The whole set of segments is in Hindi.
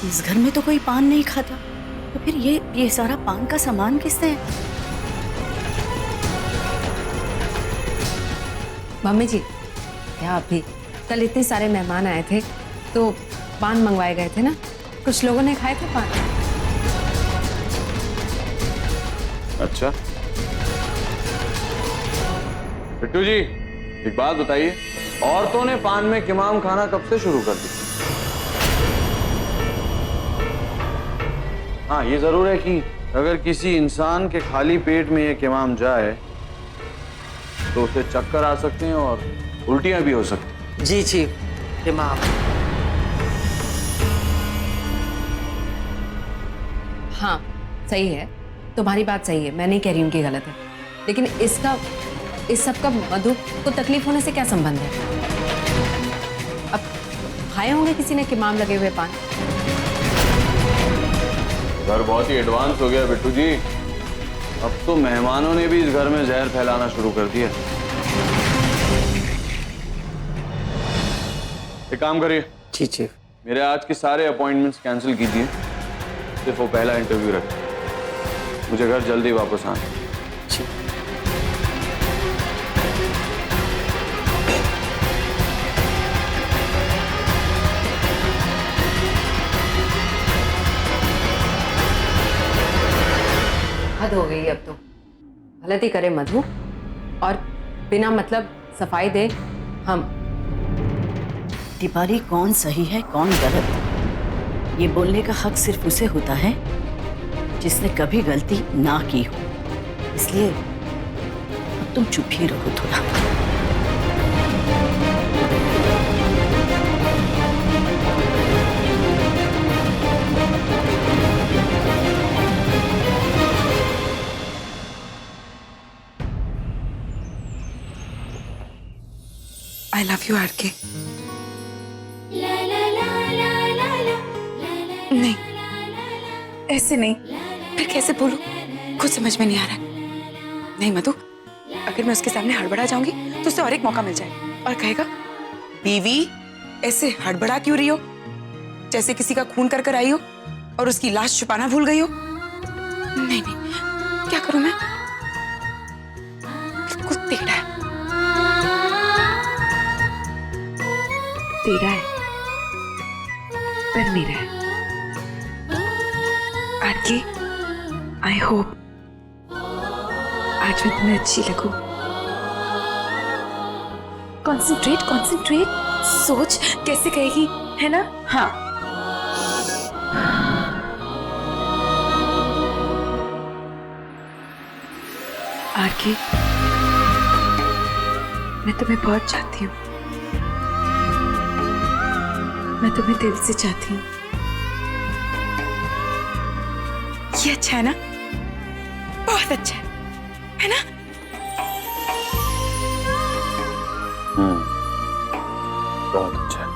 इस घर में तो कोई पान नहीं खाता, तो फिर ये सारा पान का सामान किसने है? मम्मी जी, क्या अभी कल इतने सारे मेहमान आए थे तो पान मंगवाए गए थे ना, कुछ लोगों ने खाए थे पान। अच्छा बिट्टू जी, एक बात बताइए, औरतों ने पान में किमाम खाना कब से शुरू कर दी? हाँ, ये जरूर है कि अगर किसी इंसान के खाली पेट में ये किमाम जाए तो उसे चक्कर आ सकते हैं और उल्टियां भी हो सकती हैं। जी चीफ, किमाम। हाँ सही है, तुम्हारी बात सही है, मैं नहीं कह रही हूँ कि गलत है, लेकिन इस सब का मधु को तकलीफ होने से क्या संबंध है? अब खाए होंगे किसी ने किमाम लगे हुए पान। घर बहुत ही एडवांस हो गया बिट्टू जी, अब तो मेहमानों ने भी इस घर में जहर फैलाना शुरू कर दिया। एक काम करिए। जी चीफ। मेरे आज के सारे अपॉइंटमेंट्स कैंसिल कीजिए, सिर्फ वो पहला इंटरव्यू रखिए। मुझे घर जल्दी वापस आना। जी। हद हो गई अब तो, गलती करे मधु और बिना मतलब सफाई दे हम। तिवारी कौन सही है कौन गलत, ये बोलने का हक सिर्फ उसे होता है जिसने कभी गलती ना की हो। इसलिए अब तुम चुप ही रहो थोड़ा। I love you, RK. नहीं, ऐसे नहीं, फिर कैसे बोलूं? कुछ समझ में नहीं आ रहा है। नहीं मधु, अगर मैं उसके सामने हड़बड़ा जाऊंगी तो उसे और एक मौका मिल जाएगा और कहेगा, बीवी ऐसे हड़बड़ा क्यों रही हो, जैसे किसी का खून कर कर आई हो और उसकी लाश छुपाना भूल गई हो। नहीं नहीं, क्या करूं मैं? बिल्कुल टेढ़ा है, तेरा है पर मेरा है। आरके, आई होप आज मैं तुम्हें अच्छी लगूं। कॉन्सेंट्रेट कॉन्सेंट्रेट, सोच कैसे कहेगी, है ना? हाँ। आरके, मैं तुम्हें बहुत चाहती हूँ, मैं तुम्हें दिल से चाहती हूँ। ये अच्छा है ना? बहुत अच्छा है ना? बहुत अच्छा है।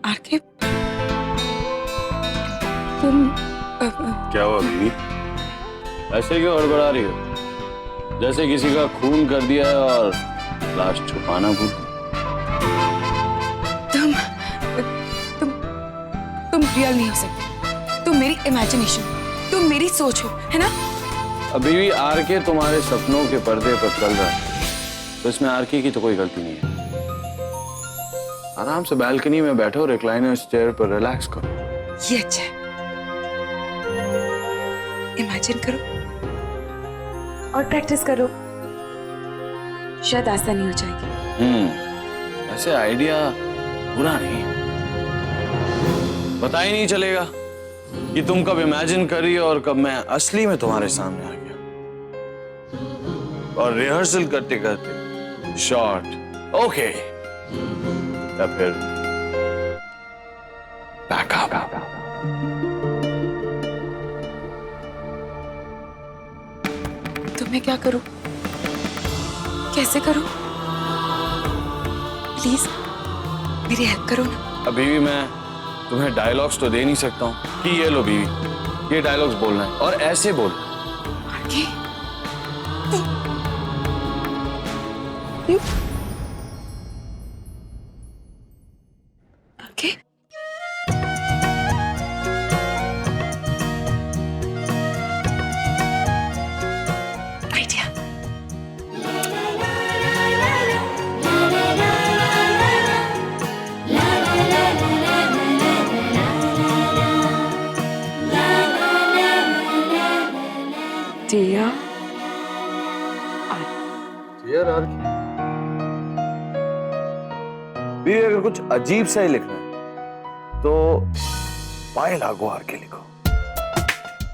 आरके, तुम क्या हुआ बीवी? ऐसे क्यों हड़बड़ा रही हो? जैसे किसी का खून कर दिया है और लाश छुपाना भूल गई। तुम रियल नहीं हो सकते, तुम मेरी इमेजिनेशन, तुम मेरी सोच हो, है ना? अभी भी आरके तुम्हारे सपनों के पर्दे पर चल रहा है, तो इसमें आरके की तो कोई गलती नहीं है। आराम से बालकनी में बैठो, रिक्लाइनर चेयर पर रिलैक्स करो। ये अच्छा है, इमेजिन करो और प्रैक्टिस करो, शायद आसानी हो जाएगी। ऐसे आइडिया बुरा नहीं, पता ही नहीं चलेगा कि तुम कब इमेजिन कर रही हो और कब मैं असली में तुम्हारे सामने आ गया। और रिहर्सल करते करते शॉट ओके या फिर बैकअप। तो मैं क्या करूं, कैसे करूं? प्लीज मेरी हेल्प करो ना। अभी भी मैं तुम्हें डायलॉग्स तो दे नहीं सकता हूँ कि ये लो बीवी, ये डायलॉग्स बोलना है और ऐसे बोल, आरके आरके आइडिया। दिया यार भी अगर कुछ अजीब सा ही लिखना है तो पाए लागू आर के लिखो।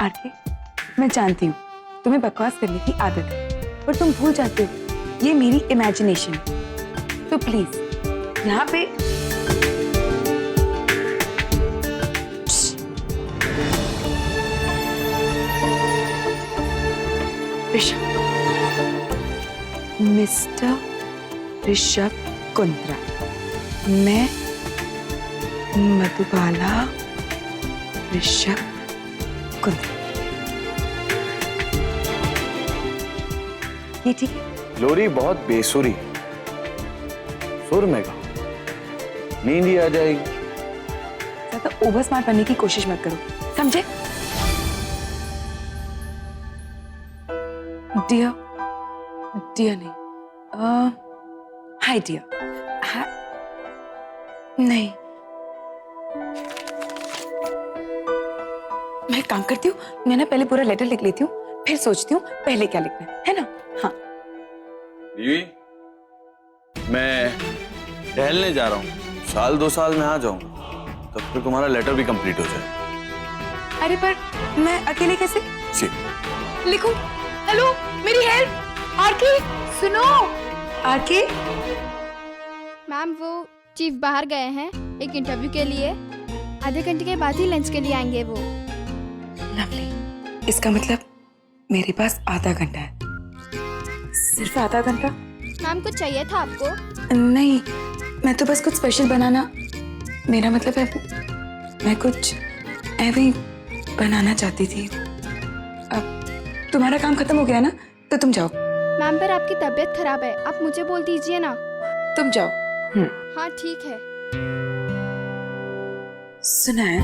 आरके, मैं जानती हूँ तुम्हें बकवास करने की आदत है, पर तुम भूल जाते हो ये मेरी इमेजिनेशन है। तो प्लीज यहाँ पे ऋषभ, मिस्टर ऋषभ कुंद्रा, मैं मधुबाला ऋषभ कुंद्रा। ये ठीक है? लोरी बहुत बेसुरी है, सुर में गाओ, नींद ही आ जाएगी। ज्यादा ओवर स्मार्ट बनने की कोशिश मत करो, समझे? डियर, डियर नहीं, हाय डियर, नहीं, मैं एक काम करती हूँ, मैं ना पहले पूरा लेटर लिख लेती हूँ, फिर सोचती हूँ पहले क्या लिखना है ना? हाँ। बीवी, मैं टहलने जा रहा हूँ, साल 2 साल में आ जाऊंगा, तब तक तुम्हारा लेटर भी कंप्लीट हो जाए। अरे पर मैं अकेले कैसे जी। लिखूं? हेलो, मेरी हेल्प! आरके, सुनो! आरके, मैम वो चीफ बाहर गए हैं एक इंटरव्यू के लिए, आधे घंटे के बाद ही लंच के लिए आएंगे वो। लवली, इसका मतलब मेरे पास आधा घंटा है। सिर्फ आधा घंटा? मैम कुछ चाहिए था आपको? नहीं, मैं तो बस कुछ स्पेशल बनाना, मेरा मतलब है मैं कुछ ऐसे ही बनाना चाहती थी। अब तुम्हारा काम खत्म हो गया ना, तो तुम जाओ। मैम पर आपकी तबीयत खराब है, आप मुझे बोल दीजिए ना। तुम जाओ। हाँ ठीक है। सुना है,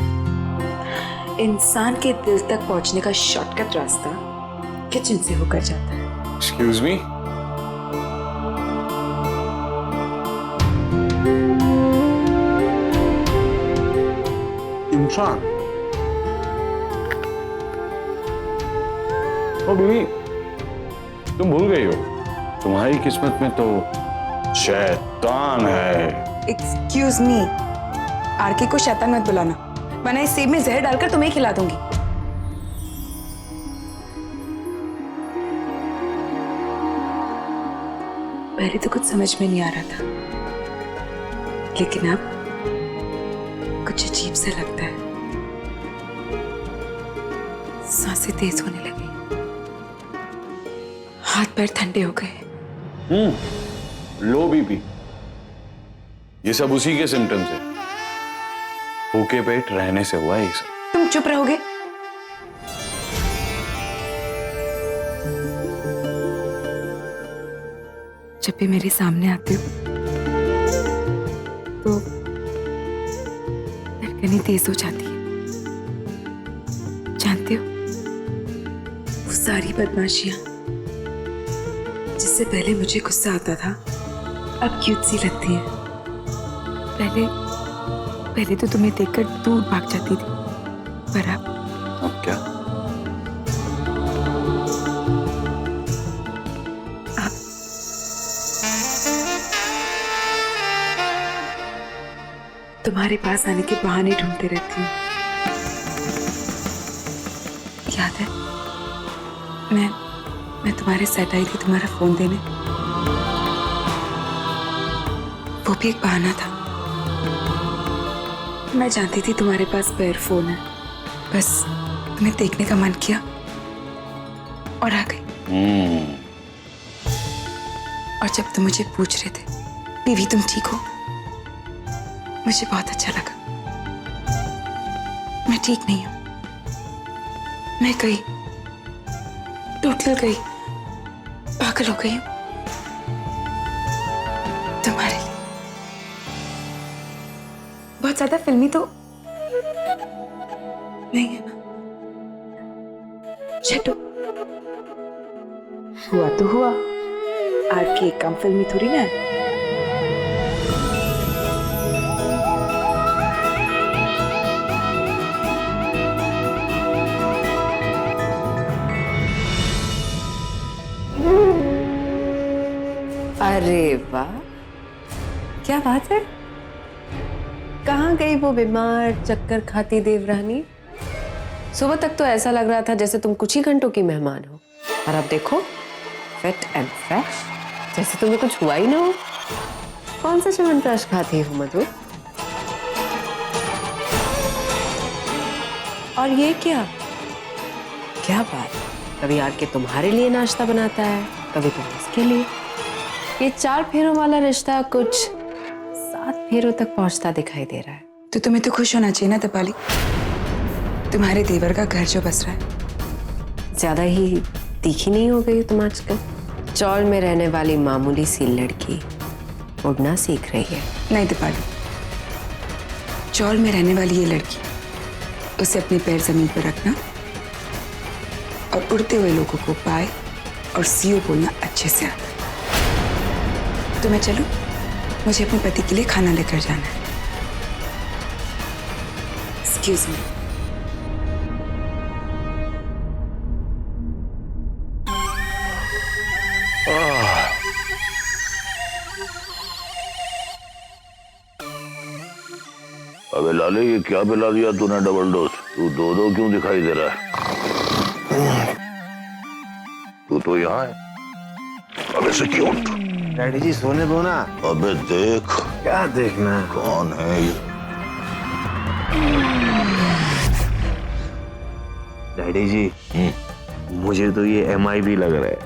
इंसान के दिल तक पहुंचने का शॉर्टकट रास्ता किचन से होकर जाता है। Excuse me. इंसान? ओ बीवी, तुम भूल गई हो, तुम्हारी किस्मत में तो शैतान है। एक्सक्यूज मी, आरके को शैतान मत बुलाना, वरना इस सेब में जहर डालकर तुम्हें खिला दूंगी। पहले तो कुछ समझ में नहीं आ रहा था, लेकिन अब कुछ अजीब सा लगता है। सांसें तेज होने लगी, हाथ पैर ठंडे हो गए। लो बीपी, ये सब उसी के सिम्टम्स है। भूखे पेट रहने से हुआ है ये सब। तुम चुप रहोगे? जब भी मेरे सामने आते हो तो धड़कनें तेज हो जाती है। जानते हो, वो सारी बदमाशियां जिससे पहले मुझे गुस्सा आता था, अब क्यूट सी लगती है। पहले तो तुम्हें देखकर दूर भाग जाती थी, पर अब क्या? तुम्हारे पास आने के बहाने ढूंढते रहती हूँ। याद है, मैं तुम्हारे साथ आई थी तुम्हारा फोन देने, वो भी एक बहाना था। मैं जानती थी तुम्हारे पास स्पेयर फोन है, बस तुम्हें देखने का मन किया और आ गई। और जब तुम मुझे पूछ रहे थे, बीवी तुम ठीक हो, मुझे बहुत अच्छा लगा। मैं ठीक नहीं हूं, मैं टूट गई, पागल हो गई हूँ तुम्हारे लिए। बहुत ज्यादा फिल्मी तो नहीं है ना? छटो, हुआ तो हुआ, आर के कम फिल्मी थोड़ी ना है। अरे वाह, क्या बात है। कहाँ गई वो बीमार चक्कर खाती देवरानी? सुबह तक तो ऐसा लग रहा था जैसे तुम कुछ ही घंटों की मेहमान हो, और अब देखो फिट एंड फ्रेश, जैसे तुम्हें कुछ हुआ ही ना हो। कौन सा च्यवनप्राश खाती हो मधु? और ये क्या क्या बात, कभी आके तुम्हारे लिए नाश्ता बनाता है, कभी तुम इसके लिए। ये 4 फेरों वाला रिश्ता कुछ 7 फेरों तक पहुंचता दिखाई दे रहा है। तो तुम्हें तो खुश होना चाहिए ना दीपाली, तुम्हारे देवर का घर जो बस रहा है। ज्यादा ही तीखी नहीं हो गई तुम आजकल? चौल में रहने वाली मामूली सी लड़की उड़ना सीख रही है। नहीं दीपाली, चौल में रहने वाली ये लड़की, उसे अपने पैर जमीन पर रखना और उड़ते हुए लोगों को बाय और सीओ बोलना अच्छे से आता है। तो मैं चलूं? मुझे अपने पति के लिए खाना लेकर जाना है। Excuse me. अबे लाले, ये क्या पिला दिया तूने डबल डोज? तू 2-2 क्यों दिखाई दे रहा है? तू तो यहाँ है। अबे से क्यों? डैडी जी सोने दो ना। अबे देख, क्या देखना है? कौन है ये? डैडी जी मुझे तो ये MIB लग रहा है।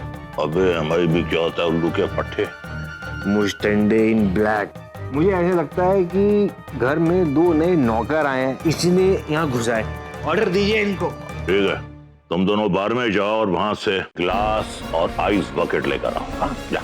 अबे MIB क्या होता है उल्लू के पट्टे? मुस्टैंडे इन ब्लैक। मुझे ऐसा लगता है कि घर में 2 नए नौकर आए हैं, इसलिए यहाँ घुसा है। ऑर्डर दीजिए इनको। ठीक है, तुम दोनों बार में जाओ और वहां से ग्लास और आइस बकेट लेकर आओ। हाँ, जा।